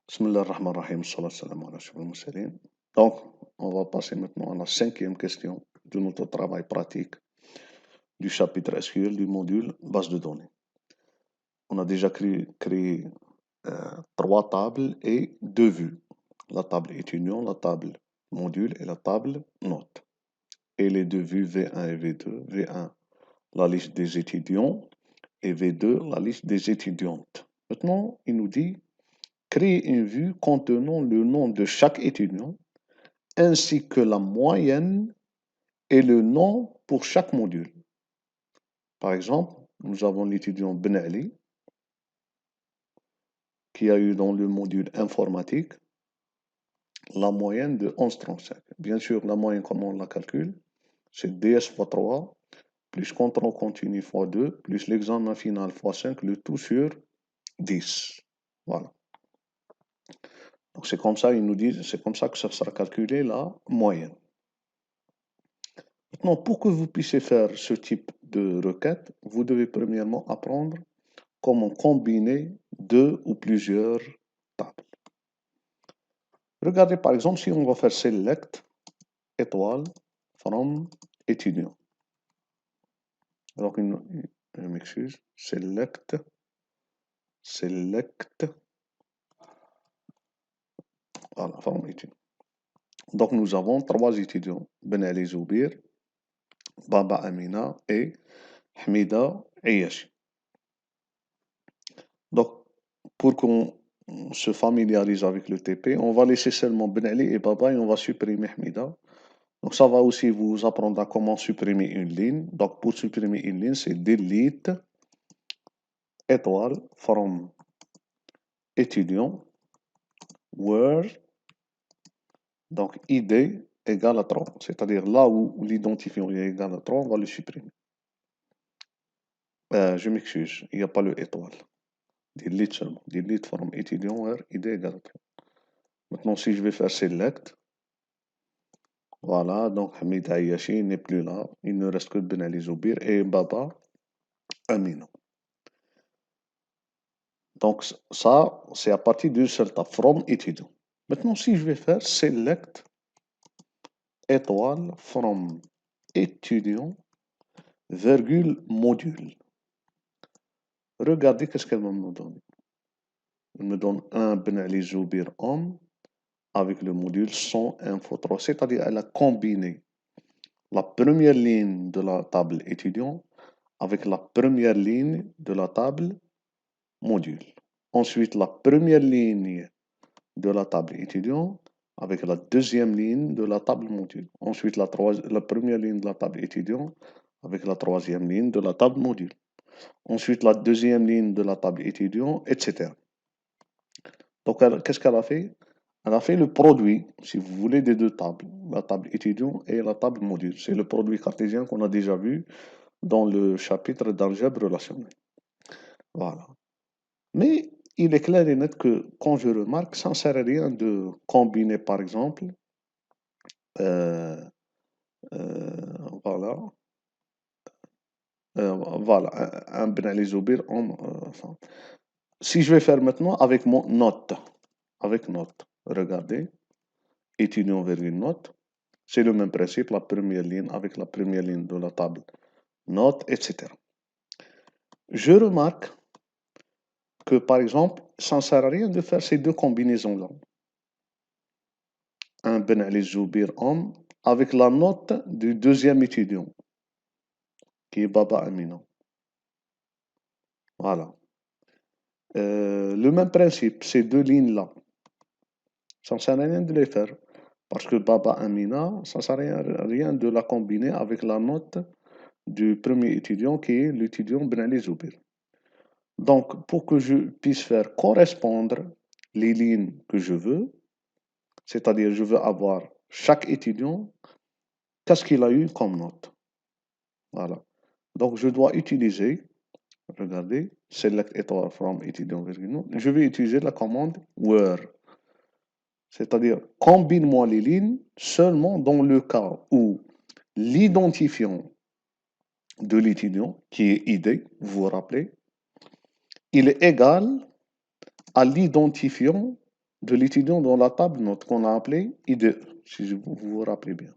Bismillah ar-Rahman ar-Rahim, salat salam ala ashraf al-mursalin. Donc, on va passer maintenant à la cinquième question de notre travail pratique du chapitre SQL du module base de données. On a déjà créé trois tables et deux vues. La table étudiant, la table module et la table note. Et les deux vues V1 et V2. V1, la liste des étudiants et V2, la liste des étudiantes. Maintenant, il nous dit créer une vue contenant le nom de chaque étudiant ainsi que la moyenne et le nom pour chaque module. Par exemple, nous avons l'étudiant Ben Ali qui a eu dans le module informatique la moyenne de 11,35. Bien sûr, la moyenne, comment on la calcule? C'est DS fois 3 plus contrôle continu fois 2 plus l'examen final fois 5, le tout sur 10. Voilà. Donc c'est comme ça, ils nous disent, c'est comme ça que ça sera calculé la moyenne. Maintenant, pour que vous puissiez faire ce type de requête, vous devez premièrement apprendre comment combiner deux ou plusieurs tables. Regardez par exemple si on va faire select étoile from étudiant. Alors, je m'excuse, select, voilà, from étudiant. Donc nous avons trois étudiants, Ben Ali Zoubir, Baba Amina et Hamida Ayashi. Donc, pour qu'on se familiarise avec le TP, on va laisser seulement Ben Ali et Baba et on va supprimer Hamida. Donc, ça va aussi vous apprendre à comment supprimer une ligne. Donc, pour supprimer une ligne, c'est delete étoile from étudiant where donc id égale à 3. C'est-à-dire là où l'identifiant est égal à 3, on va le supprimer. Je m'excuse, il n'y a pas le étoile. Delete seulement. Delete from étudiant where id égale à 3. Maintenant, si je vais faire select, voilà, donc Hamid Ayashi n'est plus là. Il ne reste que Ben Ali Zoubir et Baba Amina. Donc ça, c'est à partir d'une seule table, from étudiant. Maintenant, si je vais faire select étoile from étudiant, virgule module. Regardez qu'est-ce qu'elle va me donner. Elle me donne un Ben Ali Zoubir homme avec le module 100 info 3. C'est-à-dire elle a combiné la première ligne de la table étudiant avec la première ligne de la table module. Ensuite, la première ligne de la table étudiant avec la deuxième ligne de la table module. Ensuite, la première ligne de la table étudiant avec la troisième ligne de la table module. Ensuite, la deuxième ligne de la table étudiant, etc. Donc, qu'est-ce qu'elle a fait? Elle a fait le produit, si vous voulez, des deux tables, la table étudiant et la table module. C'est le produit cartésien qu'on a déjà vu dans le chapitre d'algèbre relationnelle. Voilà. Mais il est clair et net que quand je remarque, ça ne sert à rien de combiner, par exemple, voilà, un Ben Ali Zoubir. Enfin, si je vais faire maintenant avec mon note, regardez, étudiant virgule note, c'est le même principe, la première ligne avec la première ligne de la table note, etc. Je remarque que, par exemple, ça ne sert à rien de faire ces deux combinaisons-là. Un Ben Ali Zoubir homme avec la note du deuxième étudiant, qui est Baba Amina. Voilà. Le même principe, ces deux lignes-là, ça ne sert à rien de les faire. Parce que Baba Amina, ça ne sert à rien de la combiner avec la note du premier étudiant, qui est l'étudiant Ben Ali Zoubir. Donc, pour que je puisse faire correspondre les lignes que je veux, c'est-à-dire je veux avoir chaque étudiant, qu'est-ce qu'il a eu comme note. Voilà. Donc, je dois utiliser, regardez, select étoile from étudiant virgule note. Je vais utiliser la commande where. C'est-à-dire, combine-moi les lignes seulement dans le cas où l'identifiant de l'étudiant, qui est ID, vous vous rappelez, il est égal à l'identifiant de l'étudiant dans la table note qu'on a appelée IDE, si vous vous rappelez bien.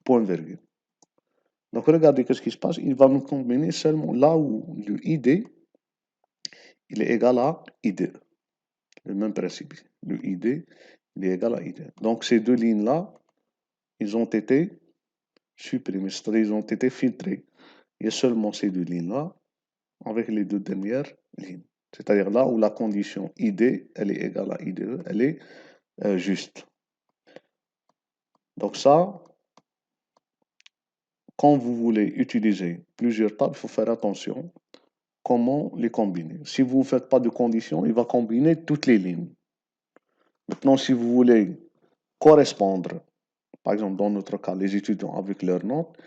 Point virgule. Donc regardez qu'est-ce qui se passe. Il va nous combiner seulement là où le ID il est égal à ID. Le même principe. Le ID il est égal à ID. Donc ces deux lignes-là, ils ont été supprimées, c'est-à-dire ils ont été filtrés. Il y a seulement ces deux lignes-là avec les deux dernières lignes. C'est-à-dire là où la condition ID, elle est égale à IDE, elle est juste. Donc ça, quand vous voulez utiliser plusieurs tables, il faut faire attention comment les combiner. Si vous ne faites pas de condition, il va combiner toutes les lignes. Maintenant, si vous voulez correspondre, par exemple dans notre cas, les étudiants avec leurs notes,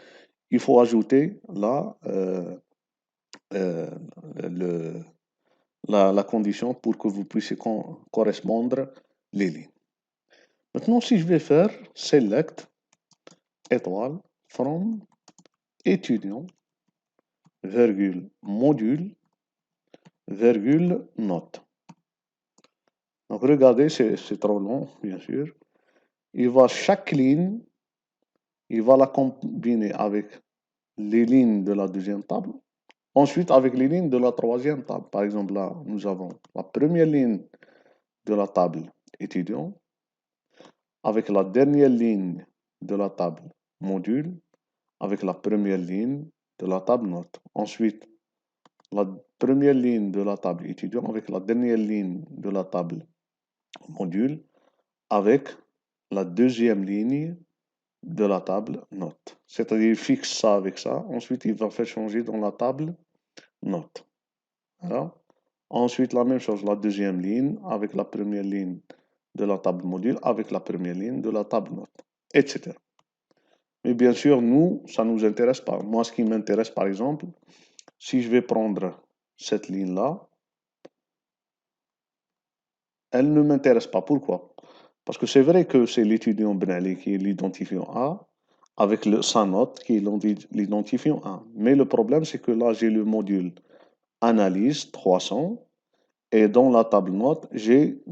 il faut ajouter le, la condition pour que vous puissiez correspondre les lignes. Maintenant, si je vais faire select étoile from étudiant virgule module virgule note. Donc regardez, c'est trop long, bien sûr. Il va chaque ligne, il va la combiner avec les lignes de la deuxième table, ensuite avec les lignes de la troisième table. Par exemple, là, nous avons la première ligne de la table étudiant avec la dernière ligne de la table module avec la première ligne de la table note. Ensuite, la première ligne de la table étudiant avec la dernière ligne de la table module avec la deuxième ligne de la table note. C'est-à-dire, il fixe ça avec ça. Ensuite, il va faire changer dans la table note. Voilà. Ensuite, la même chose, la deuxième ligne avec la première ligne de la table module avec la première ligne de la table note, etc. Mais bien sûr, nous, ça ne nous intéresse pas. Moi, ce qui m'intéresse, par exemple, si je vais prendre cette ligne-là, elle ne m'intéresse pas. Pourquoi? Parce que c'est vrai que c'est l'étudiant Ben Ali qui est l'identifiant A, avec sa note qui est l'identifiant A. Mais le problème, c'est que là, j'ai le module analyse 300, et dans la table note, j'ai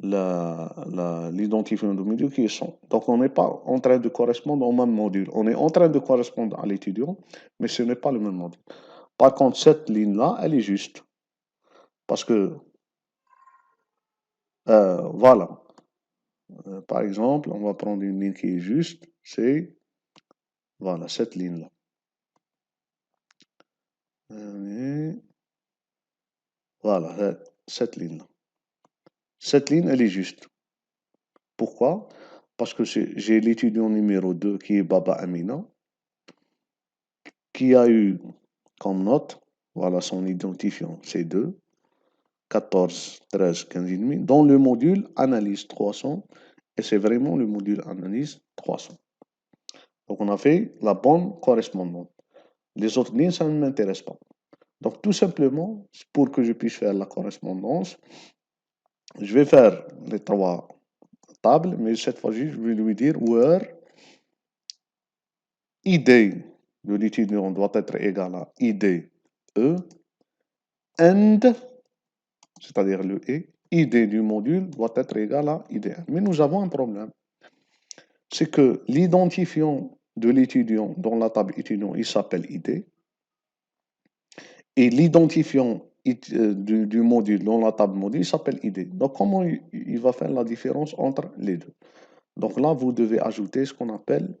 l'identifiant du module qui est 100. Donc, on n'est pas en train de correspondre au même module. On est en train de correspondre à l'étudiant, mais ce n'est pas le même module. Par contre, cette ligne-là, elle est juste. Parce que, voilà. Par exemple, on va prendre une ligne qui est juste. C'est, voilà, cette ligne-là. Voilà, cette ligne-là. Cette ligne, elle est juste. Pourquoi? Parce que j'ai l'étudiant numéro 2 qui est Baba Amina, qui a eu comme note, voilà son identifiant, c'est 2, 14, 13, 15 et demi, dans le module analyse 300, et c'est vraiment le module analyse 300. Donc on a fait la bonne correspondance. Les autres lignes, ça ne m'intéresse pas. Donc tout simplement, pour que je puisse faire la correspondance, je vais faire les trois tables, mais cette fois-ci, je vais lui dire where ID de l'étudiant doit être égal à ID E and, c'est-à-dire le et, ID du module doit être égal à ID1. Mais nous avons un problème. C'est que l'identifiant de l'étudiant dans la table étudiant, il s'appelle ID. Et l'identifiant du module dans la table module, il s'appelle ID. Donc, comment il va faire la différence entre les deux? Donc là, vous devez ajouter ce qu'on appelle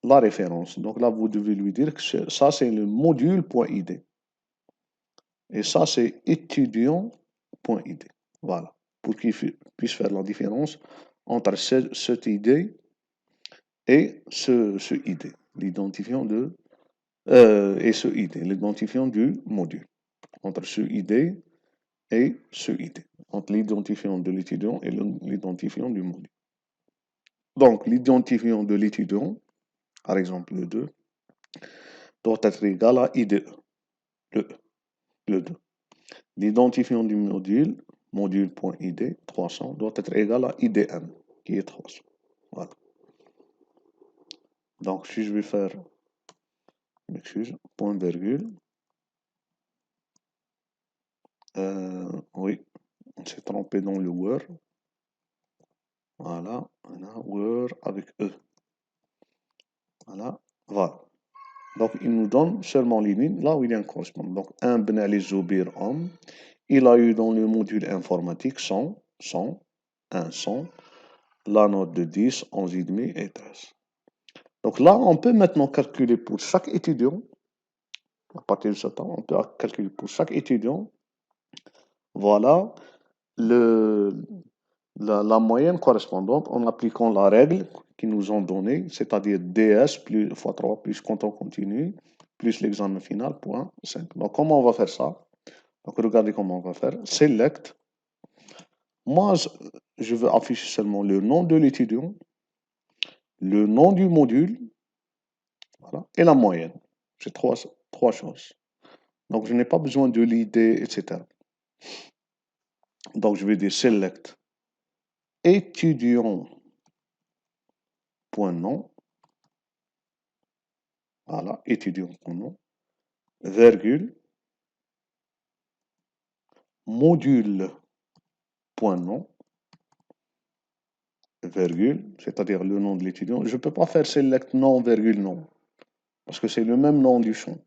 la référence. Donc là, vous devez lui dire que ça, c'est le module.id. Et ça, c'est étudiant.id. Voilà. Pour qu'il puisse faire la différence entre cette idée et ce ID. L'identifiant et ce ID. L'identifiant du module. Entre ce ID et ce ID. Entre l'identifiant de l'étudiant et l'identifiant du module. Donc, l'identifiant de l'étudiant, par exemple le 2, doit être égal à IDE. Le 2. L'identifiant du module, module.id 300, doit être égal à IDM, qui est 300. Voilà. Donc, si je vais faire, m'excuse, point virgule, oui, on s'est trompé dans le Word. Voilà, where avec E. Voilà, voilà. Donc, il nous donne seulement les lignes là où il y a un correspondant. Donc, un Ben Ali Zoubir homme, il a eu dans le module informatique 100, 100, la note de 10, 11,5 et 13. Donc là, on peut maintenant calculer pour chaque étudiant, à partir de ce temps, on peut calculer pour chaque étudiant, voilà, la moyenne correspondante en appliquant la règle qu'ils nous ont donnée, c'est-à-dire DS plus fois 3 plus contrôle continu, plus l'examen final, point 5. Donc comment on va faire ça? Donc regardez comment on va faire. Select. Moi, je veux afficher seulement le nom de l'étudiant, le nom du module, voilà, et la moyenne. J'ai trois choses. Donc je n'ai pas besoin de l'idée, etc. Donc je vais dire select étudiant.nom. Voilà, étudiant.nom, virgule, module.nom, virgule, c'est-à-dire le nom de l'étudiant. Je ne peux pas faire select nom, virgule nom, parce que c'est le même nom du champ.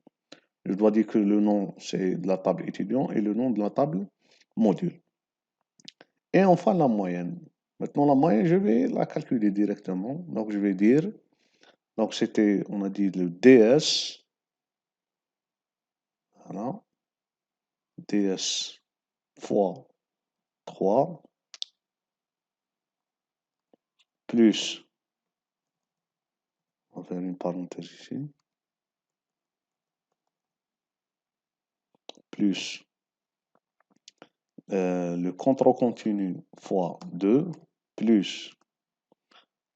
Je dois dire que le nom, c'est de la table étudiant et le nom de la table module. Et enfin, la moyenne. Maintenant, la moyenne, je vais la calculer directement. Donc, je vais dire, donc c'était, on a dit le DS, voilà, DS fois 3, plus, on va faire une parenthèse ici, plus le contrôle continu fois 2, plus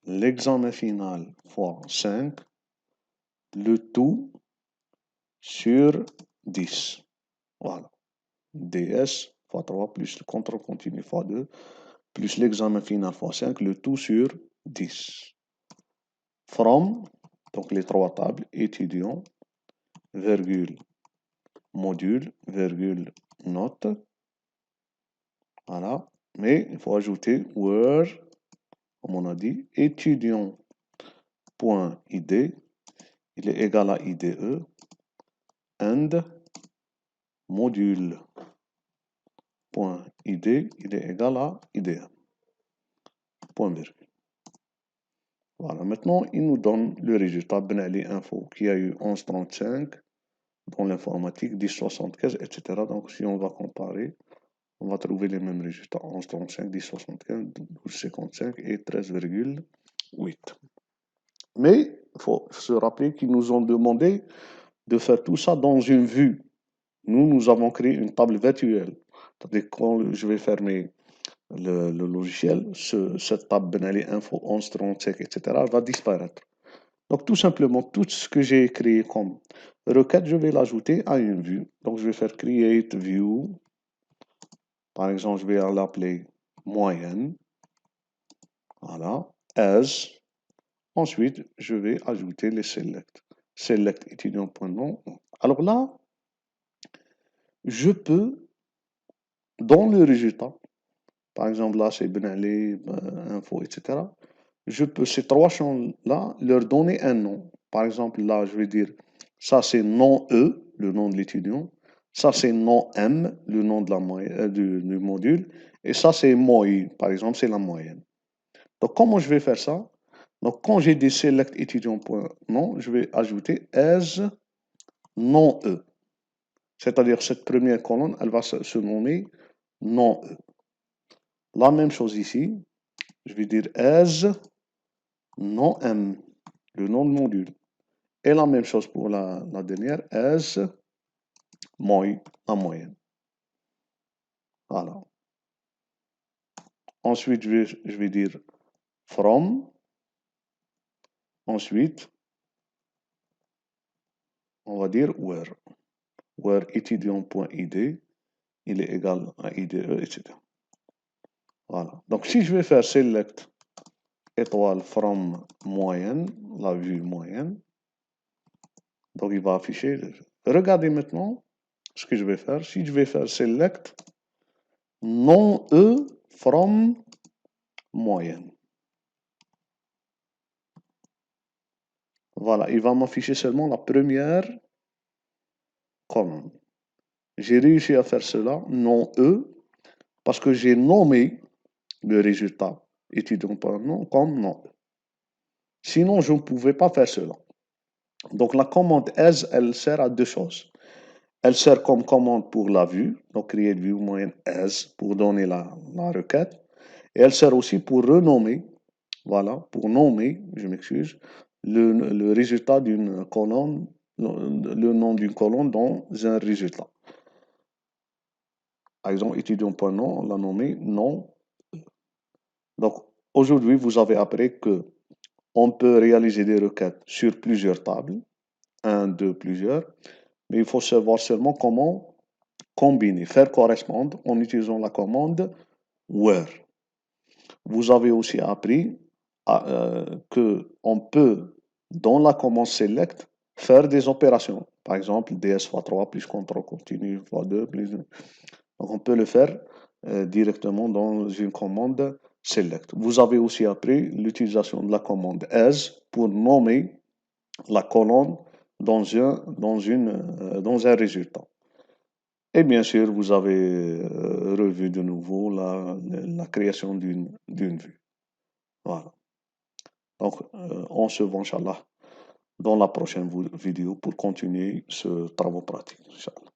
l'examen final fois 5, le tout sur 10. Voilà. DS fois 3 plus le contrôle continu fois 2 plus l'examen final fois 5, le tout sur 10. From, donc les trois tables, étudiant, virgule, module, virgule, note. Voilà. Mais il faut ajouter where, comme on a dit, étudiant.id, il est égal à IDE, and module.id, il est égal à IDE. Point virgule. Voilà, maintenant, il nous donne le résultat Ben Ali Info, qui a eu 11,35 dans l'informatique, 10,75, etc. Donc, si on va comparer, on va trouver les mêmes résultats, 11,35, 10,75, 12,55 et 13,8. Mais il faut se rappeler qu'ils nous ont demandé de faire tout ça dans une vue. Nous avons créé une table virtuelle. C'est-à-dire quand je vais fermer le logiciel, cette table Ben Ali Info 11,35, etc. va disparaître. Donc tout simplement, tout ce que j'ai créé comme requête, je vais l'ajouter à une vue. Donc je vais faire create view. Par exemple, je vais l'appeler moyenne. Voilà. As. Ensuite, je vais ajouter les select. Select étudiant.nom. Alors là, je peux, dans le résultat, par exemple là c'est Ben Ali, info, etc. Je peux ces trois champs-là leur donner un nom. Par exemple là, je vais dire ça c'est nom E, le nom de l'étudiant. Ça c'est nom M, le nom de la du module. Et ça c'est MOI, par exemple c'est la moyenne. Donc comment je vais faire ça? Donc quand j'ai des select étudiant.nom, je vais ajouter as nom E. C'est-à-dire cette première colonne, elle va se nommer nom E. La même chose ici, je vais dire as nom M, le nom de module. Et la même chose pour la dernière, as moi, la moyenne. Voilà. Ensuite, je vais dire from. Ensuite, on va dire where. Where étudiant.id, il est égal à IDE, etc. Voilà. Donc, si je vais faire select étoile from moyenne, la vue moyenne, donc il va afficher. Regardez maintenant ce que je vais faire. Si je vais faire select non E from moyenne. Voilà, il va m'afficher seulement la première colonne. J'ai réussi à faire cela, non E, parce que j'ai nommé le résultat étudiant par nom comme non E. Sinon, je ne pouvais pas faire cela. Donc la commande as, elle sert à deux choses. Elle sert comme commande pour la vue, donc create view moyenne as pour donner la requête. Et elle sert aussi pour renommer, voilà, pour nommer, je m'excuse, le résultat d'une colonne, le nom d'une colonne dans un résultat. Par exemple, étudiant.nom, on l'a nommé nom. Donc aujourd'hui, vous avez appris que on peut réaliser des requêtes sur plusieurs tables, un, deux, plusieurs, mais il faut savoir seulement comment combiner, faire correspondre en utilisant la commande where. Vous avez aussi appris que on peut, dans la commande select, faire des opérations. Par exemple, ds fois 3 plus contrôle continu fois 2 plus... Donc on peut le faire directement dans une commande select. Vous avez aussi appris l'utilisation de la commande as pour nommer la colonne dans un résultat. Et bien sûr, vous avez revu de nouveau la création d'une vue. Voilà. Donc, on se voit, Inch'Allah, dans la prochaine vidéo pour continuer ce travail pratique. Inch'Allah.